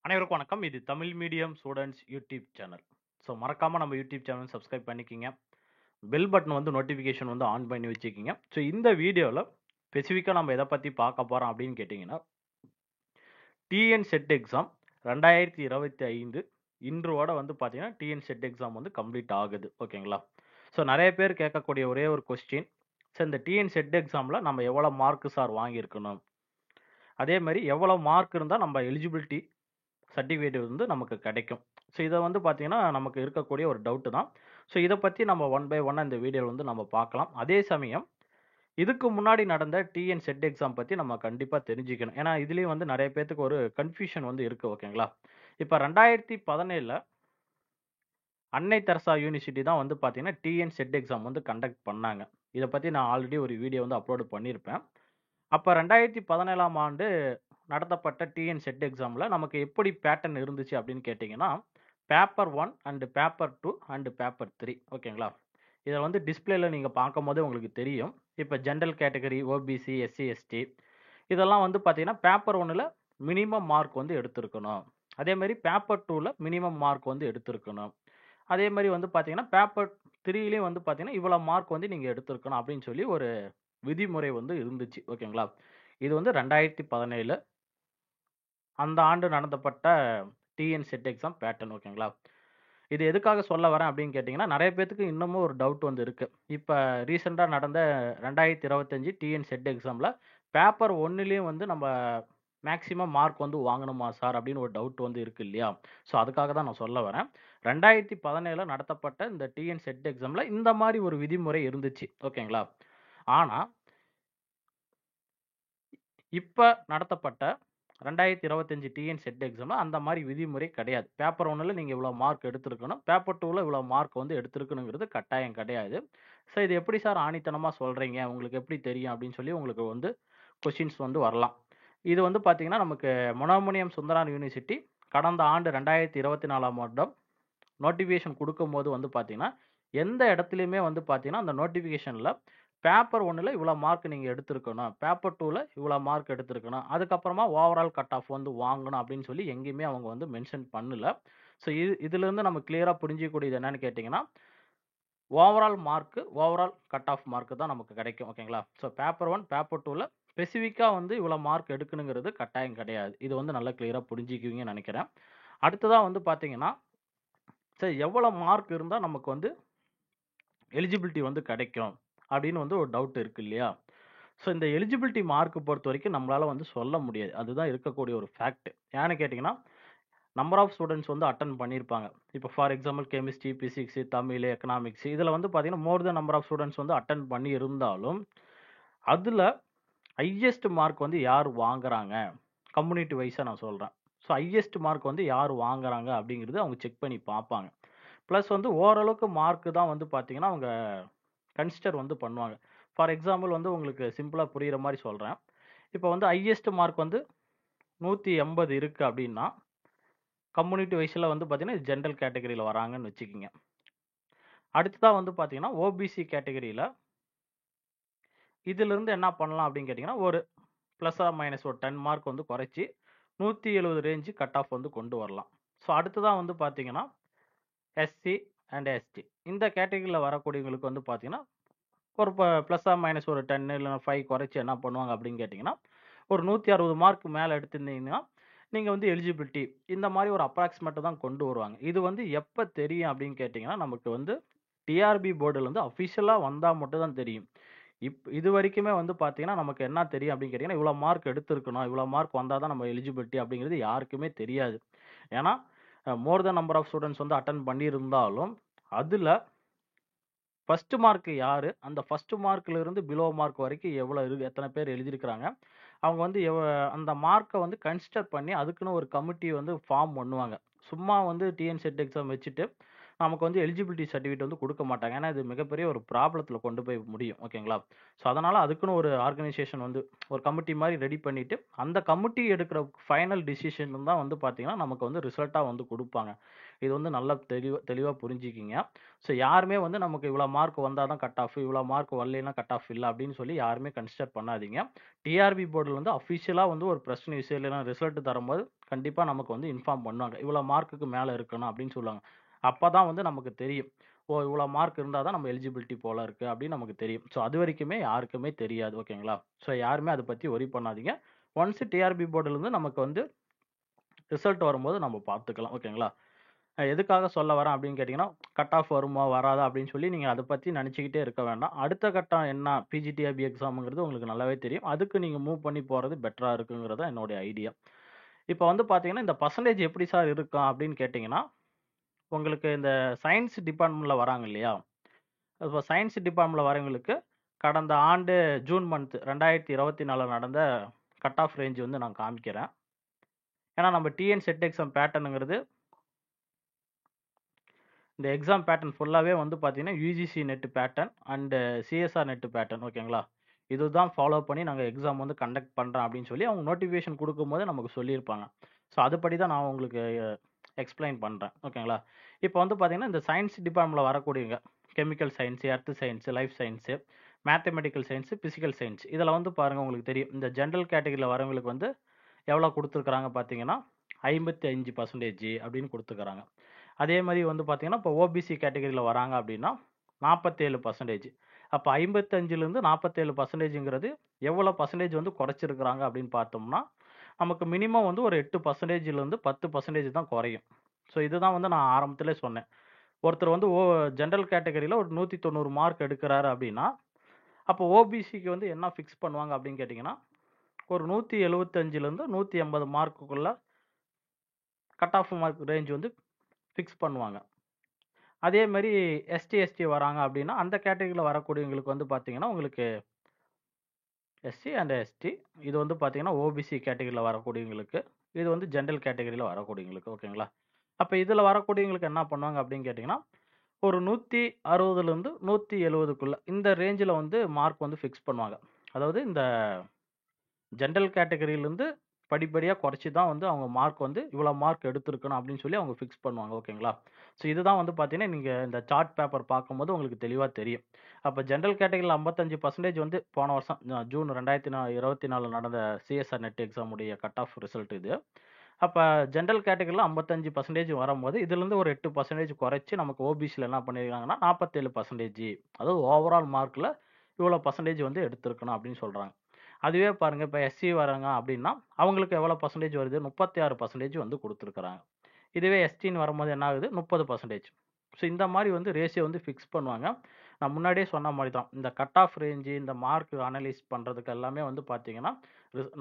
அனைவருக்கும் வணக்கம். இது Tamil medium students YouTube channel. So மறக்காம நம்ம யூடியூப் சேனல் சப்ஸ்கிரைப் பண்ணிக்கிங்க. பெல் பட்டன் வந்து நோட்டிஃபிகேஷன் வந்து ஆன் பண்ணி வச்சுக்கிங்க. ஸோ இந்த வீடியோல ஸ்பெசிஃபிக்கா நம்ம எத பத்தி பார்க்க போறோம் அப்படின்னு கேட்டீங்கன்னா, டிஎன் செட் எக்ஸாம் 2025 இன்றோட வந்து பார்த்தீங்கன்னா, டிஎன் செட் எக்ஸாம் வந்து கம்ப்ளீட் ஆகுது. ஓகேங்களா? ஸோ நெறைய பேர் கேட்கக்கூடிய ஒரே ஒரு கொஸ்டின், சார் இந்த டிஎன் செட் எக்ஸாம்ல நம்ம எவ்வளோ மார்க் சார் வாங்கியிருக்கணும்? அதே மாரி எவ்வளோ மார்க் இருந்தா நம்ம எலிஜிபிலிட்டி சர்டிஃபிகேட் வந்து நமக்கு கிடைக்கும். ஸோ இத வந்து பார்த்தீங்கன்னா, நமக்கு இருக்கக்கூடிய ஒரு டவுட் தான். ஸோ இத பத்தி நம்ம ஒன் பை ஒன்னா இந்த வீடியோல வந்து நம்ம பார்க்கலாம். அதே சமயம் இதுக்கு முன்னாடி நடந்த டிஎன் செட் எக்ஸாம் பத்தி நம்ம கண்டிப்பா தெரிஞ்சுக்கணும். ஏன்னா, இதுலயும் வந்து நெறைய பேத்துக்கு ஒரு கன்ஃப்யூஷன் வந்து இருக்கு. ஓகேங்களா? இப்ப 2017ல அன்னை தெரசா யூனிவர்சிட்டி தான் வந்து பார்த்தீங்கன்னா, டிஎன் செட் எக்ஸாம் வந்து கண்டக்ட் பண்ணாங்க. இத பத்தி நான் ஆல்ரெடி ஒரு வீடியோ வந்து அப்லோட் பண்ணியிருப்பேன். அப்ப 2017ஆம் ஆண்டு நடத்தப்பட்ட டிஎன் செட் எக்ஸாம்ல நமக்கு எப்படி பேட்டர்ன் இருந்துச்சு அப்படின்னு கேட்டீங்கன்னா, paper 1 and paper 2 and paper 3 ஓகேங்களா? இத வந்து டிஸ்ப்ளேல நீங்க பார்க்கும்போதே உங்களுக்கு தெரியும். இப்ப general category, OBC, SC, ST இதெல்லாம் வந்து பார்த்தீங்கன்னா, பேப்பர் 1ல மினிமம் மார்க் வந்து எடுத்திருக்கணும். அதே மாரி பேப்பர் 2ல மினிமம் மார்க் வந்து எடுத்திருக்கணும். அதே மாரி வந்து பார்த்தீங்கன்னா, பேப்பர் 3லயும் வந்து பார்த்தீங்கன்னா, இவ்வளோ மார்க் வந்து நீங்க எடுத்திருக்கணும் அப்படின்னு சொல்லி ஒரு விதிமுறை வந்து இருந்துச்சு. ஓகேங்களா? இது வந்து 2017 அந்த ஆண்டு நடத்தப்பட்ட டிஎன் செட் எக்ஸாம் பேட்டர்ன் ஓகேங்களா? இது எதுக்காக சொல்ல வரேன் அப்படின்னு கேட்டீங்கன்னா, நெறைய பேத்துக்கு இன்னமும் ஒரு டவுட் வந்து இருக்கு. இப்ப ரீசென்ட்டா நடந்த 2025 டிஎன் செட் எக்ஸாம்ல பேப்பர் 1லயும் வந்து நம்ம மேக்ஸிமம் மார்க் வந்து வாங்கணுமா சார்? அப்படின்னு ஒரு டவுட் வந்து இருக்கு இல்லையா? ஸோ அதுக்காக தான் நான் சொல்ல வரேன். 2017ல நடத்தப்பட்ட இந்த டிஎன் செட் எக்ஸாம்ல இந்த மாரி ஒரு விதிமுறை இருந்துச்சு. ஓகேங்களா? ஆனா இப்ப நடத்தப்பட்ட 2025 டிஎன் செட் எக்ஸாம்ல அந்த மாரி விதிமுறை கிடையாது. பேப்பர் 1ல நீங்க இவ்வளோ மார்க் எடுத்திருக்கணும். பேப்பர் 2ல இவ்வளோ மார்க் வந்து எடுத்திருக்கணுங்கிறது கட்டாயம் கிடையாது. "சார் இது எப்படி சார் ஆணித்தனமா சொல்றீங்க? உங்களுக்கு எப்படி தெரியும்?" அப்படின்னு சொல்லி உங்களுக்கு வந்து கொஸ்டின்ஸ் வந்து வரலாம். இது வந்து பார்த்தீங்கன்னா, நமக்கு மனோன்மணியம் சுந்தரான் யூனிவர்சிட்டி கடந்த ஆண்டு 2024ஆம் வருடம் நோட்டிஃபிகேஷன் குடுக்கும்போது வந்து பார்த்தீங்கன்னா, எந்த இடத்துலயுமே வந்து பார்த்தீங்கன்னா, அந்த நோட்டிஃபிகேஷன்ல பேப்பர் 1ல இவ்வளோ மார்க் நீங்க எடுத்திருக்கணும். பேப்பர் 2ல இவ்வளோ மார்க் எடுத்திருக்கணும். அதுக்கப்புறமா ஓவரால் கட் ஆஃப் வந்து வாங்கணும் அப்படின்னு சொல்லி எங்கேயுமே அவங்க வந்து மென்ஷன் பண்ணல. ஸோ இதிலிருந்து நம்ம கிளியரா புரிஞ்சுக்கக்கூடியது என்னன்னு கேட்டீங்கன்னா, overall mark, overall cut off mark தான் நமக்கு கிடைக்கும். ஓகேங்களா? ஸோ பேப்பர் 1, பேப்பர் 2ல ஸ்பெசிஃபிக்கா வந்து இவ்வளோ மார்க் எடுக்கணுங்கிறது கட்டாயம் கிடையாது. இது வந்து நல்லா கிளியரா புரிஞ்சுக்குவீங்கன்னு நெனைக்கிறேன். அடுத்ததா வந்து பார்த்தீங்கன்னா, சரி எவ்வளோ மார்க் இருந்தா நமக்கு வந்து எலிஜிபிலிட்டி வந்து கிடைக்கும் அப்படின்னு வந்து ஒரு டவுட் இருக்கு இல்லையா? ஸோ இந்த எலிஜிபிலிட்டி மார்க் பொறுத்தவரைக்கும் நம்மளால வந்து சொல்ல முடியாது. அதுதான் இருக்கக்கூடிய ஒரு ஃபேக்ட். ஏன்னு கேட்டீங்கன்னா, நம்பர் ஆஃப் ஸ்டூடண்ட்ஸ் வந்து அட்டெண்ட் பண்ணியிருப்பாங்க. இப்போ for example chemistry, physics, Tamil, economics இதில வந்து பார்த்தீங்கன்னா, மோர் தென் நம்பர் ஆஃப் ஸ்டூடண்ட்ஸ் வந்து அட்டெண்ட் பண்ணி இருந்தாலும், அதுல ஹையஸ்ட் மார்க் வந்து யார் வாங்குறாங்க? கம்யூனிட்டி வைஸா நான் சொல்றேன். ஸோ ஹையஸ்ட் மார்க் வந்து யார் வாங்குறாங்க அப்படிங்கிறது அவங்க செக் பண்ணி பார்ப்பாங்க. பிளஸ் வந்து ஓரளவுக்கு மார்க் தான் வந்து பார்த்தீங்கன்னா, அவங்க கன்சிடர் வந்து பண்ணுவாங்க. ஃபார் எக்ஸாம்பிள் வந்து உங்களுக்கு சிம்பிளா புரியிற மாரி சொல்றேன். இப்ப வந்து ஹையஸ்ட் மார்க் வந்து 180 இருக்கு அப்டின்னா, கம்யூனிட்டி வைஸ்ல வந்து பார்த்தீங்கன்னா, ஜெனரல் கேட்டகரில வராங்கன்னு வச்சுக்கங்க. அடுத்ததா வந்து பார்த்தீங்கன்னா, ஓபிசி கேட்டகரில இதிலிருந்து என்ன பண்ணலாம் அப்டின்னு கேட்டீங்கன்னா, ஒரு பிளஸ் ஆர் மைனஸ் ஒரு 10 மார்க் வந்து குறைச்சு 170 ரேஞ்ச் கட் ஆஃப் வந்து கொண்டு வரலாம். ஸோ அடுத்ததா வந்து பார்த்தீங்கன்னா, எஸ்சி அண்ட் எஸ்டி இந்த கேட்டகரில வரக்கூடியவங்களுக்கு வந்து பார்த்தீங்கன்னா, ஒரு பிளஸ் ஆர் மைனஸ் ஒரு 10 இல்ல 5 குறைச்சு என்ன பண்ணுவாங்க அப்படின்னு கேட்டீங்கன்னா, ஒரு 160 மார்க் மேல எடுத்திருந்தீங்கன்னா, நீங்க வந்து எலிஜிபிலிட்டி இந்த மாரி ஒரு அப்ராக்ஸிமேட்ட தான் கொண்டு வருவாங்க. இது வந்து எப்ப தெரியும் அப்படின்னு கேட்டீங்கன்னா, நமக்கு வந்து டிஆர்பி போர்டுல இருந்து அஃபிஷியலா வந்தா மட்டும் தான் தெரியும். இதுவரைக்குமே வந்து பார்த்தீங்கன்னா, நமக்கு என்ன தெரியும் அப்படின்னு கேட்டீங்கன்னா, இவ்வளோ மார்க் எடுத்திருக்கணும். இவ்வளோ மார்க் வந்தா தான் நம்ம எலிஜிபிலிட்டி அப்படிங்கிறது யாருக்குமே தெரியாது. ஏன்னா, மோர் தென் நம்பர் ஆஃப் ஸ்டூடண்ட்ஸ் வந்து அட்டெண்ட் பண்ணியிருந்தாலும், அதுல ஃபர்ஸ்ட் மார்க் யாரு? அந்த ஃபர்ஸ்ட் மார்க்ல இருந்து பிலோ மார்க் வரைக்கும் எத்தன பேர் எழுதியிருக்கிறாங்க? அவங்க வந்து அந்த மார்க்க வந்து கன்சிடர் பண்ணி அதுக்குன்னு ஒரு கமிட்டி வந்து ஃபார்ம் பண்ணுவாங்க. சும்மா வந்து டிஎன் செட் எக்ஸாம் வச்சுட்டு, நமக்கு வந்து எலிஜிபிலிட்டி சர்டிஃபிகேட் வந்து குடுக்க மாட்டாங்க. ஏன்னா, இது மிகப்பெரிய ஒரு ப்ராப்ளத்தில கொண்டு போய் முடியும். ஓகேங்களா? ஸோ, அதனால அதுக்குன்னு ஒரு ஆர்கனைசேஷன் வந்து ஒரு கமிட்டி மாரி ரெடி பண்ணிட்டு, அந்த கமிட்டி எடுக்கிற ஃபைனல் டிசிஷன் தான் வந்து பார்த்தீங்கன்னா, நமக்கு வந்து ரிசல்ட்டா வந்து குடுப்பாங்க. இது வந்து நல்லா தெளிவா புரிஞ்சுக்கிங்க. ஸோ, யாருமே வந்து நமக்கு இவ்வளோ மார்க் வந்தா தான் கட் ஆஃப், இவ்வளோ மார்க் வரலைன்னா கட் ஆஃப் இல்ல அப்படின்னு சொல்லி யாருமே கன்சிடர் பண்ணாதீங்க. டிஆர்பி போர்டுல வந்து அஃபிஷியலா வந்து ஒரு பிரஸ் நியூஸ் இல்லைன்னா ரிசல்ட் தரும்போது கண்டிப்பா நமக்கு வந்து இன்ஃபார்ம் பண்ணுவாங்க. இவ்வளோ மார்க்குக்கு மேல இருக்கணும் அப்படின்னு சொல்லுவாங்க. அப்பதான் வந்து நமக்கு தெரியும். ஓ! இவ்வளோ மார்க் இருந்தா தான் நம்ம எலிஜிபிலிட்டி போல இருக்கு அப்படின்னு நமக்கு தெரியும். ஸோ, அதுவரைக்குமே யாருக்குமே தெரியாது. ஓகேங்களா? ஸோ, யாருமே அத பத்தி வொரி பண்ணாதீங்க. ஒன்ஸ் டிஆர்பி போர்டுலருந்து நமக்கு வந்து ரிசல்ட் வரும்போது நம்ம பார்த்துக்கலாம். ஓகேங்களா? எதுக்காக சொல்ல வரேன் அப்படின்னு கேட்டீங்கன்னா, கட் ஆஃப் வருமா? வராதா? அப்படின்னு சொல்லி நீங்க அத பத்தி நெனச்சுக்கிட்டே இருக்க வேண்டாம். அடுத்த கட்டம் என்ன? பிஜிடிஆர்பி எக்ஸாம்ங்கிறது உங்களுக்கு நல்லாவே தெரியும். அதுக்கு நீங்க மூவ் பண்ணி போறது பெட்டரா இருக்குங்கிறது தான் என்னுடைய ஐடியா. இப்ப வந்து பார்த்தீங்கன்னா, இந்த பெர்சன்டேஜ் எப்படி சார் இருக்கும் அப்படின்னு கேட்டீங்கன்னா, உங்களுக்கு இந்த சயன்ஸ் டிபார்ட்மென்ட்ல வராங்க இல்லையா? இப்ப சயன்ஸ் டிபார்ட்மென்ட்ல வரவங்களுக்கு கடந்த ஆண்டு ஜூன் மந்த் 2024 நடந்த கட் ஆஃப் ரேஞ்ச் வந்து நான் காமிக்கிறேன். ஏன்னா நம்ம டிஎன் செட் எக்ஸாம் பேட்டர்ன்ங்கிறது இந்த எக்ஸாம் பேட்டர்ன் ஃபுல்லாவே வந்து பார்த்தீங்கன்னா, UGC net pattern and CSR net pattern ஓகேங்களா? இதுதான் ஃபாலோ பண்ணி நாங்க எக்ஸாம் வந்து கண்டக்ட் பண்றோம் அப்படின்னு சொல்லி அவங்க நோட்டிஃபிகேஷன் குடுக்கும்போதே நமக்கு சொல்லியிருப்பாங்க. ஸோ அதுபடி தான் நான் உங்களுக்கு எக்ஸ்ப்ளைன் பண்றேன். ஓகேங்களா? இப்போ வந்து பார்த்தீங்கன்னா, இந்த சயன்ஸ் டிபார்ட்மெண்ட்ல வரக்கூடியவங்க chemical science, earth science, life science, mathematical science, physical science இதில வந்து பாருங்க உங்களுக்கு தெரியும். இந்த ஜெனரல் கேட்டகரில வரவங்களுக்கு வந்து எவ்வளோ குடுத்துருக்காங்க பார்த்தீங்கன்னா, 55% அப்படின்னு குடுத்துருக்காங்க. அதே மாரி வந்து பார்த்தீங்கன்னா, இப்போ ஓபிசி கேட்டகரில வராங்க அப்படின்னா, 47%. அப்ப 55லிருந்து 47%ங்கிறது எவ்வளோ பெர்சன்டேஜ் வந்து குறைச்சிருக்கிறாங்க அப்படின்னு பார்த்தோம்னா, நமக்கு மினிமம் வந்து ஒரு 8%லிருந்து 10% தான் குறையும். ஸோ இதுதான் வந்து நான் ஆரம்பத்திலே சொன்னேன். ஒருத்தர் வந்து ஜெனரல் கேட்டகரில ஒரு 190 மார்க் எடுக்குறாரு அப்படின்னா, அப்போ ஓபிசிக்கு வந்து என்ன ஃபிக்ஸ் பண்ணுவாங்க அப்படின்னு கேட்டீங்கன்னா, ஒரு 175லிருந்து 180 மார்க்குக்குள்ள கட் ஆஃப் மார்க் ரேஞ்ச் வந்து ஃபிக்ஸ் பண்ணுவாங்க. அதே மாரி எஸ்டி, எஸ்டி வராங்க அப்டின்னா, அந்த கேட்டகரில வரக்கூடியவங்களுக்கு வந்து பார்த்தீங்கன்னா, உங்களுக்கு எஸ்சி அண்ட் எஸ்டி இது வந்து பார்த்தீங்கன்னா, ஓபிசி கேட்டகரில வரக்கூடியவங்களுக்கு, இது வந்து ஜெனரல் கேட்டகரில வரக்கூடியவங்களுக்கு ஓகேங்களா? அப்ப இதுல வரக்கூடியவங்களுக்கு என்ன பண்ணுவாங்க அப்டின்னு கேட்டீங்கன்னா, ஒரு 160லிருந்து 170க்குள்ள இந்த ரேஞ்சுல வந்து மார்க் வந்து ஃபிக்ஸ் பண்ணுவாங்க. அதாவது இந்த ஜெனரல் கேட்டகரியிலருந்து படிப்படியா குறைச்சு தான் வந்து அவங்க மார்க் வந்து இவ்வளோ மார்க் எடுத்திருக்கணும் அப்படின்னு சொல்லி அவங்க ஃபிக்ஸ் பண்ணுவாங்க. ஓகேங்களா? ஸோ இதுதான் வந்து பார்த்தீங்கன்னா, நீங்க இந்த சார்ட் பேப்பர் பார்க்கும்போது உங்களுக்கு தெளிவா தெரியும். அப்ப ஜெனரல் கேட்டகரில 55% வந்து போன வருஷம் ஜூன் 2024 நடந்த சிஎஸ்ஆர் நெட் எக்ஸாம் உடைய கட் ஆஃப் ரிசல்ட் இது. அப்ப ஜெனரல் கேட்டகரில 55% வரும்போது, இதிலிருந்து ஒரு 8% குறைச்சு நமக்கு ஓபிசில என்ன பண்ணியிருக்காங்கன்னா, 47% அதாவது ஓவரால் மார்க்ல இவ்வளோ பெர்சன்டேஜ் வந்து எடுத்திருக்கணும் அப்படின்னு சொல்றாங்க. அதுவே பாருங்க இப்ப எஸ்சி வராங்க அப்படின்னா, அவங்களுக்கு எவ்வளோ பெர்சன்டேஜ் வருது? 36% வந்து குடுத்துருக்காங்க. இதுவே எஸ்டின்னு வரும்போது என்ன ஆகுது? 30%. ஸோ இந்த மாரி வந்து ரேஷியோ வந்து ஃபிக்ஸ் பண்ணுவாங்க. நான் முன்னாடியே சொன்ன மாரி தான். இந்த கட் ஆஃப் ரேஞ்சு, இந்த மார்க் அனலைஸ் பண்றதுக்கு எல்லாமே வந்து பார்த்தீங்கன்னா,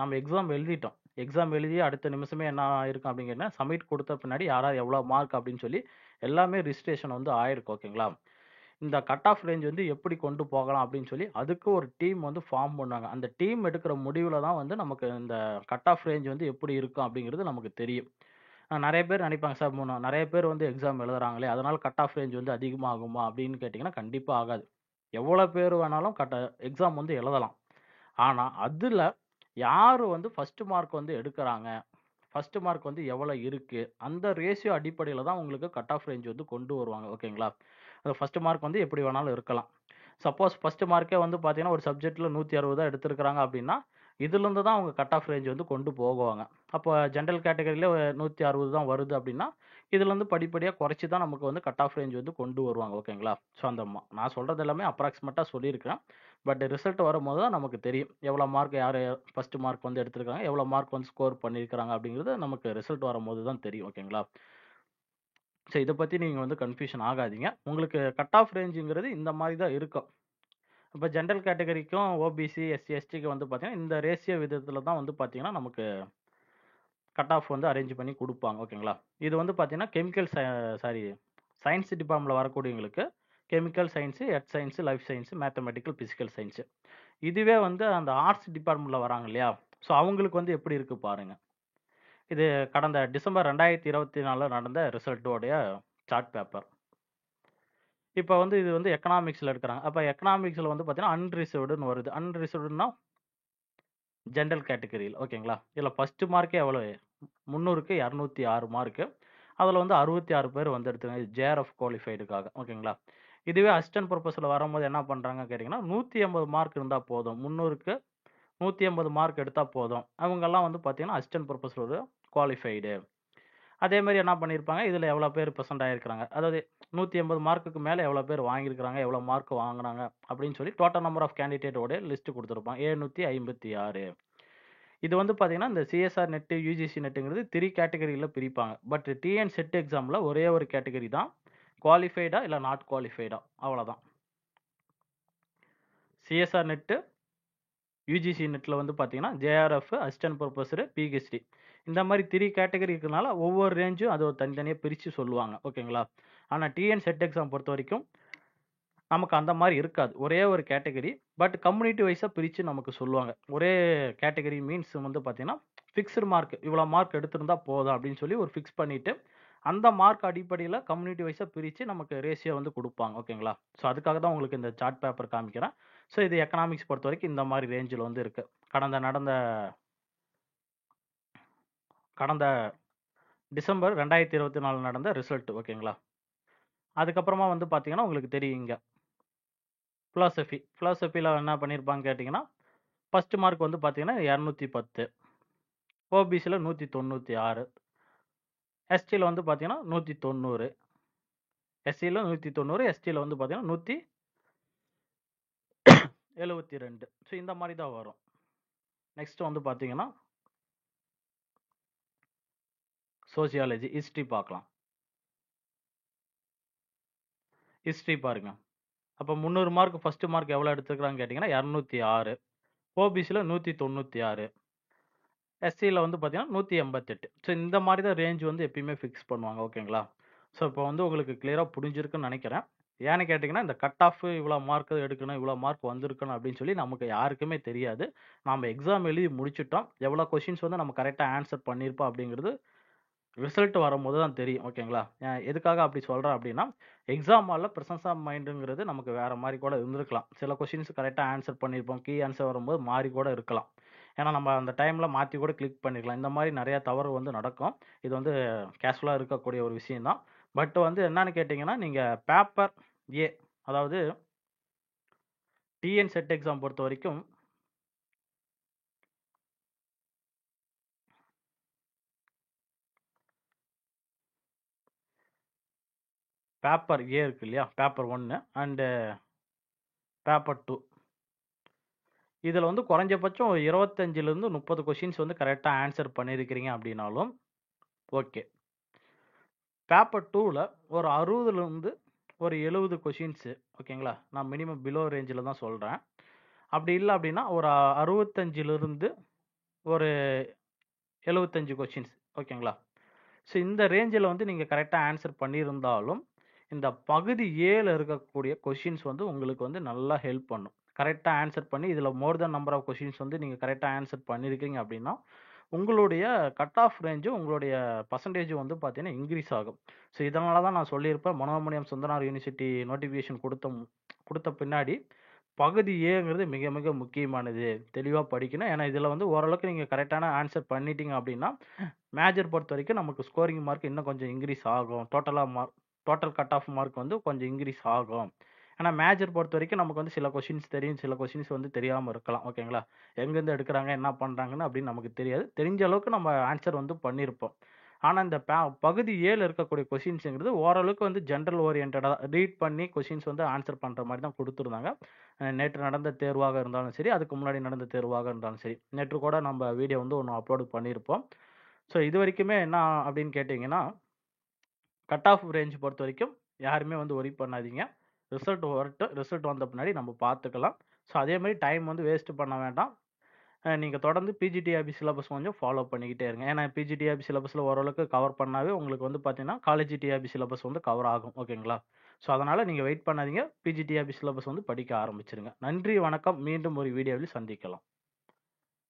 நம்ம எக்ஸாம் எழுதிட்டோம். எக்ஸாம் எழுதி அடுத்த நிமிஷமே என்ன ஆயிருக்கும் அப்படின்னு கேட்டீங்கன்னா, சப்மிட் குடுத்த பின்னாடி யார் யார் எவ்வளோ மார்க் அப்படின்னு சொல்லி எல்லாமே ரிஜிஸ்ட்ரேஷன் வந்து ஆயிருக்கும். ஓகேங்களா? இந்த கட் ஆஃப் ரேஞ்ச் வந்து எப்படி கொண்டு போகலாம் அப்படின்னு சொல்லி, அதுக்கு ஒரு டீம் வந்து ஃபார்ம் பண்ணுவாங்க. அந்த டீம் எடுக்கிற முடிவுல தான் வந்து நமக்கு இந்த கட் ஆஃப் ரேஞ்ச் வந்து எப்படி இருக்கும் அப்படிங்கிறது நமக்கு தெரியும். நெறைய பேர் நெனைப்பாங்க, சார் நெறைய பேர் வந்து எக்ஸாம் எழுதுறாங்களே, அதனால கட் ஆஃப் ரேஞ்ச் வந்து அதிகமாகுமா அப்படின்னு கேட்டீங்கன்னா, கண்டிப்பா ஆகாது. எவ்வளோ பேர் வேணாலும் எக்ஸாம் வந்து எழுதலாம். ஆனா, அதுல யாரு வந்து ஃபர்ஸ்ட் மார்க் வந்து எடுக்குறாங்க, ஃபர்ஸ்ட் மார்க் வந்து எவ்வளோ இருக்கு, அந்த ரேஷியோ அடிப்படையில தான் உங்களுக்கு கட் ஆஃப் ரேஞ்ச் வந்து கொண்டு வருவாங்க. ஓகேங்களா? அந்த ஃபர்ஸ்ட் மார்க் வந்து எப்படி வேணாலும் இருக்கலாம். சப்போஸ் ஃபர்ஸ்ட் மார்க்கே வந்து பார்த்தீங்கன்னா, ஒரு சப்ஜெக்ட்ல 160 தான் எடுத்திருக்கிறாங்க அப்படின்னா, இதிலிருந்து தான் அவங்க கட் ஆஃப் ரேஞ்ச் வந்து கொண்டு போகுவாங்க. அப்போ ஜெனரல் கேட்டகரில 160 தான் வருது அப்படின்னா, இதிலிருந்து படிப்படியா குறைச்சு தான் நமக்கு வந்து கட் ஆஃப் ரேஞ்ச் வந்து கொண்டு வருவாங்க. ஓகேங்களா? ஸோ அந்த நான் சொல்றது எல்லாமே அப்ராக்ஸிமேட்டா சொல்லியிருக்கிறேன். பட் ரிசல்ட் வரும்போது தான் நமக்கு தெரியும். எவ்வளோ மார்க் யாரு ஃபர்ஸ்ட் மார்க் வந்து எடுத்திருக்காங்க, எவ்வளோ மார்க் வந்து ஸ்கோர் பண்ணியிருக்கிறாங்க அப்படிங்கிறது நமக்கு ரிசல்ட் வரும்போது தான் தெரியும். ஓகேங்களா? ஸோ இத பத்தி நீங்க வந்து கன்ஃப்யூஷன் ஆகாதீங்க. உங்களுக்கு கட் ஆஃப் ரேஞ்சுங்கிறது இந்த மாரி தான் இருக்கும். இப்ப ஜெனரல் கேட்டகரிக்கும், ஓபிசி, எஸ்சி, எஸ்டிக்கு வந்து பார்த்தீங்கன்னா, இந்த ரேஷியோ விதத்தில தான் வந்து பார்த்தீங்கன்னா, நமக்கு கட் ஆஃப் வந்து அரேஞ்ச் பண்ணி குடுப்பாங்க. ஓகேங்களா? இது வந்து பார்த்தீங்கன்னா, சாரி சயன்ஸ் டிபார்ட்மெண்ட்ல வரக்கூடியவங்களுக்கு chemical science, earth science, life science, mathematical, physical science. இதுவே வந்து அந்த ஆர்ட்ஸ் டிபார்ட்மெண்ட்ல வராங்க இல்லையா? ஸோ அவங்களுக்கு வந்து எப்படி இருக்கு பாருங்க. இது கடந்த டிசம்பர் 2024 நடந்த ரிசல்ட்டோடைய சார்ட் பேப்பர். இப்போ வந்து இது வந்து எக்கனாமிக்ஸ்ல எடுக்குறாங்க. அப்ப எக்கனாமிக்ஸ்ல வந்து பார்த்தீங்கன்னா, அன்ரிசர்வ்டுன்னு வருது. அன்ரிசர்வ்டுன்னா ஜெனரல் கேட்டகரில ஓகேங்களா? இதுல ஃபர்ஸ்ட் மார்க்கே எவ்வளவு? 300க்கு 206 மார்க்கு. அதுல வந்து 66 பேர் வந்து எடுத்துருக்காங்க. ஜேஆர்எஃப் குவாலிஃபைடுக்காக ஓகேங்களா? இதுவே அசிஸ்டன்ட் புரொஃபசர்ல வரும்போது என்ன பண்றாங்க கேட்டீங்கன்னா, 180 மார்க் இருந்தா போதும். 300க்கு 180 மார்க் எடுத்தா போதும். அவங்கலாம் வந்து பார்த்தீங்கன்னா, அசிஸ்டன்ட் புரொஃபசர் குவாலிஃபைடு. அதே மாரி என்ன பண்ணியிருப்பாங்க, இதுல எவ்வளோ பேர் பெர்சென்ட் ஆயிருக்கிறாங்க. அதாவது 180 மார்க்குக்கு மேல எவ்வளோ பேர் வாங்கியிருக்கிறாங்க, எவ்வளோ மார்க் வாங்குனாங்க அப்படின்னு சொல்லி டோட்டல் நம்பர் ஆஃப் கேண்டிடேட் ஓட லிஸ்ட் குடுத்திருப்பான். 756. இது வந்து பார்த்தீங்கன்னா, இந்த சிஎஸ்ஆர் நெட், யுஜிசி நெட்ங்கிறது 3 கேட்டகரில பிரிப்பாங்க. பட் டிஎன் செட் எக்ஸாம்ல ஒரே ஒரு கேட்டகரி தான். குவாலிஃபைடா இல்ல நாட் குவாலிஃபைடா அவ்வளோதான். சிஎஸ்ஆர் நெட், யுஜிசி நெட்ல வந்து பார்த்தீங்கன்னா, ஜேஆர்எஃப், அசிஸ்டன்ட் புரொஃபசர், பிஹெச்டி இந்த மாரி 3 கேட்டகரி இருக்கனால ஒவ்வொரு ரேஞ்சும் அது ஒரு தனித்தனியா பிரிச்சு சொல்லுவாங்க. ஓகேங்களா? ஆனா டிஎன் செட் எக்ஸாம் பொறுத்தவரைக்கும் நமக்கு அந்த மாரி இருக்காது. ஒரே ஒரு கேட்டகரி. பட் கம்யூனிட்டி வைஸா பிரிச்சு நமக்கு சொல்லுவாங்க. ஒரே கேட்டகரி மீன்ஸ் வந்து பார்த்தீங்கன்னா, ஃபிக்ஸ்டு மார்க். இவ்வளோ மார்க் எடுத்திருந்தா போதும் அப்படின்னு சொல்லி ஒரு ஃபிக்ஸ் பண்ணிட்டு, அந்த மார்க் அடிப்படையில கம்யூனிட்டி வைஸா பிரிச்சு நமக்கு ரேஷியோ வந்து குடுப்பாங்க. ஓகேங்களா? ஸோ அதுக்காக தான் உங்களுக்கு இந்த சார்ட் பேப்பர் காமிக்கிறேன். ஸோ இது எக்கனாமிக்ஸ் பொறுத்தவரைக்கும் இந்த மாரி ரேஞ்சில வந்து இருக்கு. கடந்த டிசம்பர் 2024 நடந்த ரிசல்ட் ஓகேங்களா? அதுக்கப்புறமா வந்து பார்த்தீங்கன்னா, உங்களுக்கு தெரியும் இங்க பிலாசபி. பிலாசபில என்ன பண்ணியிருப்பாங்கன்னு கேட்டீங்கன்னா, ஃபர்ஸ்ட் மார்க் வந்து பார்த்தீங்கன்னா 210. ஓபிசில 196. எஸ்டில வந்து பார்த்தீங்கன்னா 190. எஸ்சில 190. எஸ்டில வந்து பார்த்தீங்கன்னா 172. ஸோ இந்த மாரி தான் வரும். நெக்ஸ்ட் வந்து பார்த்தீங்கன்னா, சோசியாலஜி, ஹிஸ்டரி பார்க்கலாம். ஹிஸ்டரி பாருங்க. அப்ப 300 மார்க் ஃபர்ஸ்ட் மார்க் எவ்வளோ எடுத்திருக்காங்கன்னு கேட்டீங்கன்னா 206. ஓபிசில 196. எஸ்சில வந்து பார்த்தீங்கன்னா 188. ஸோ இந்த மாரி தான் ரேஞ்ச் வந்து எப்பயுமே ஃபிக்ஸ் பண்ணுவாங்க. ஓகேங்களா? ஸோ இப்போ வந்து உங்களுக்கு கிளியரா புரிஞ்சிருக்குன்னு நெனைக்கிறேன். ஏன்னு கேட்டீங்கன்னா, இந்த கட் ஆஃப் இவ்வளோ மார்க் எடுக்கணும், இவ்வளோ மார்க் வந்திருக்கணும் அப்படின்னு சொல்லி நமக்கு யாருக்குமே தெரியாது. நாம எக்ஸாம் எழுதி முடிச்சுட்டோம். எவ்வளோ கொஸ்டின்ஸ் வந்து நம்ம கரெக்ட்டா ஆன்ஸர் பண்ணியிருப்போம் அப்படிங்கிறது ரிசல்ட் வரும்போது தான் தெரியும். ஓகேங்களா? எதுக்காக அப்படி சொல்றேன் அப்படின்னா, எக்ஸாம் ஹால்ல பிரசன்ஸ் ஆஃப் மைண்ட்ங்கிறது நமக்கு வேற மாரி கூட இருந்திருக்கலாம். சில கொஸ்டின்ஸ் கரெக்ட்டா ஆன்ஸர் பண்ணியிருப்போம். கீ ஆன்ஸர் வரும்போது மாறி கூட இருக்கலாம். ஏன்னா நம்ம அந்த டைம்ல மாத்தி கூட கிளிக் பண்ணிக்கலாம். இந்த மாரி நெறைய தவறு வந்து நடக்கும். இது வந்து கேஷுவலா இருக்கக்கூடிய ஒரு விஷயம் தான். பட் வந்து என்னன்னு கேட்டீங்கன்னா, நீங்க பேப்பர் ஏ அதாவது டிஎன் செட் எக்ஸாம் பொறுத்தவரைக்கும் பேப்பர் ஏ இருக்கு இல்லையா? பேப்பர் 1 அண்ட் பேப்பர் 2 இதுல வந்து குறைஞ்சபட்சம் 25லிருந்து 30 கொஸ்டின்ஸ் வந்து கரெக்ட்டா ஆன்ஸர் பண்ணியிருக்கிறீங்க அப்படின்னாலும் ஓகே. பேப்பர் 2ல ஒரு 60லிருந்து ஒரு 70 கொஸ்டின்ஸ் ஓகேங்களா? நான் மினிமம் பிலோ ரேஞ்சில தான் சொல்றேன். அப்படி இல்ல அப்படின்னா, ஒரு 65லிருந்து ஒரு 75 கொஸ்டின்ஸ் ஓகேங்களா? ஸோ இந்த ரேஞ்சில வந்து நீங்க கரெக்ட்டா ஆன்ஸர் பண்ணியிருந்தாலும், இந்த பகுதி ஏல இருக்கக்கூடிய கொஸ்டின்ஸ் வந்து உங்களுக்கு வந்து நல்லா ஹெல்ப் பண்ணும். கரெக்ட்டா ஆன்ஸர் பண்ணி இதுல மோர் தென் நம்பர் ஆஃப் கொஸ்டின்ஸ் வந்து நீங்க கரெக்ட்டா ஆன்ஸர் பண்ணியிருக்கீங்க அப்படின்னா, உங்களுடைய கட் ஆஃப் ரேஞ்சும், உங்களுடைய பெர்சன்டேஜும் வந்து பார்த்தீங்கன்னா இன்கிரீஸ் ஆகும். ஸோ இதனால தான் நான் சொல்லியிருப்பேன், மனோன்மணியம் சுந்தரனார் யூனிவர்சிட்டி நோட்டிஃபிகேஷன் குடுத்த பின்னாடி பகுதி ஏங்கிறது மிக மிக முக்கியமானது. தெளிவா படிக்கணும். ஏன்னா இதுல வந்து ஓரளவுக்கு நீங்க கரெக்ட்டான ஆன்ஸர் பண்ணிட்டீங்க அப்படின்னா, மேஜர் பொறுத்தவரைக்கும் நமக்கு ஸ்கோரிங் மார்க் இன்னும் கொஞ்சம் இன்கிரீஸ் ஆகும். டோட்டல் கட் ஆஃப் மார்க் வந்து கொஞ்சம் இன்கிரீஸ் ஆகும். ஆனா மேஜர் பொறுத்தவரைக்கும் நமக்கு வந்து சில கொஸ்டின்ஸ் தெரியும். சில கொஸ்டின்ஸ் வந்து தெரியாம இருக்கலாம். ஓகேங்களா? எங்கேருந்து எடுக்குறாங்க, என்ன பண்றாங்கன்னு அப்படின்னு நமக்கு தெரியாது. தெரிஞ்ச அளவுக்கு நம்ம ஆன்ஸர் வந்து பண்ணியிருப்போம். ஆனா இந்த பகுதி ஏல இருக்கக்கூடிய கொஸ்டின்ஸ்ங்கிறது ஓரளவுக்கு வந்து ஜெனரல் ஓரியன்டடா ரீட் பண்ணி கொஸ்டின்ஸ் வந்து ஆன்ஸர் பண்ற மாரி தான் குடுத்துருந்தாங்க. நேற்று நடந்த தேர்வாக இருந்தாலும் சரி, அதுக்கு முன்னாடி நடந்த தேர்வாக இருந்தாலும் சரி. நேற்று கூட நம்ம வீடியோ வந்து ஒண்ணு அப்லோட் பண்ணியிருப்போம். ஸோ இதுவரைக்குமே என்ன அப்படின்னு கேட்டீங்கன்னா, கட் ஆஃப் ரேஞ்ச் பொறுத்தவரைக்கும் யாருமே வந்து வொரி பண்ணாதீங்க. ரிசல்ட் வரட்டும். ரிசல்ட் வந்த பின்னாடி நம்ம பார்த்துக்கலாம். ஸோ அதே மாரி டைம் வந்து வேஸ்ட் பண்ண வேண்டாம். நீங்க தொடர்ந்து பிஜிடிஆர்பி சிலபஸ் கொஞ்சம் ஃபாலோ பண்ணிக்கிட்டே இருங்க. ஏன்னா பிஜிடிஆர்பி சிலபஸ்ல ஓரளவுக்கு கவர் பண்ணாவே உங்களுக்கு வந்து பார்த்தீங்கன்னா, காலேஜ் டிஆர்பி சிலபஸ் வந்து கவர் ஆகும். ஓகேங்களா? ஸோ அதனால நீங்க வெயிட் பண்ணாதீங்க. பிஜிடிஆர்பி சிலபஸ் வந்து படிக்க ஆரம்பிச்சுருங்க. நன்றி, வணக்கம். மீண்டும் ஒரு வீடியோவில் சந்திக்கலாம்.